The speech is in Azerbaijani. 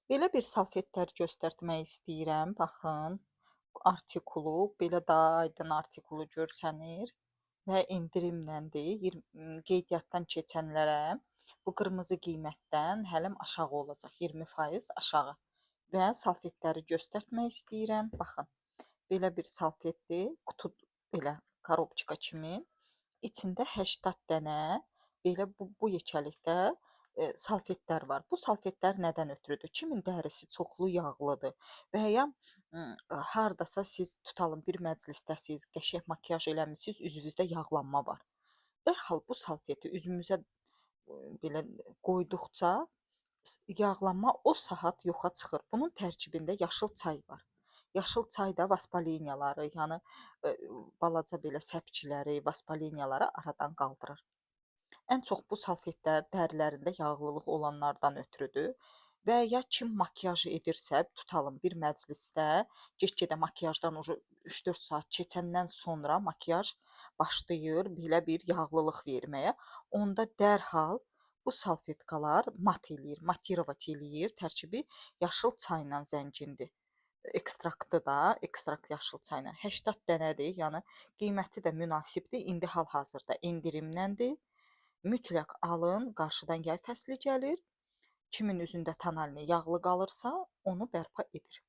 Belə bir salfetlər göstərtmək istəyirəm. Baxın, artikulu, belə daha aydın artikulu görsənir və endirimləndir. Qeydiyyatdan keçənlərə bu qırmızı qiymətdən hələm aşağı olacaq, 20% aşağı. Və salfetləri göstərtmək istəyirəm. Baxın, belə bir salfetdir, qutu belə korobçika kimi. İçində 80 dənə belə bu yekəlikdə salfetlər var. Bu salfetlər nədən ötrüdür? Kimin dərisi çoxlu yağlıdır və ya hardasa siz tutalım bir məclisdəsiz, qəşəng makiyaj eləmisiniz, üzünüzdə yağlanma var. Dərhal bu salfeti üzümüzə belə qoyduqca yağlanma o saat yoxa çıxır. Bunun tərkibində yaşıl çay var. Yaşıl çay da vaspolinyaları, yəni balaca belə səpkiləri, vaspolinyaları aradan qaldırır. Ən çox bu salfetlər dərilərində yağlılıq olanlardan ötrüdür və ya kim makiyaj edirsə, tutalım bir məclisdə get-gedə makiyajdan 3-4 saat keçəndən sonra makiyaj başlayır belə bir yağlılıq verməyə. Onda dərhal bu salfetkalar mat eləyir, matirovat eləyir. Tərkibi yaşıl çayla zəngindir. Ekstraktı da, ekstrakt yaşıl çayla 80 dənədir. Yəni qiyməti də münasibdir. İndi hal-hazırda endirimləndir. Mütləq alın, qarşıdan yay fəsli gəlir. Kimin üzündə tonalni yağlı qalırsa, onu bərpa edir.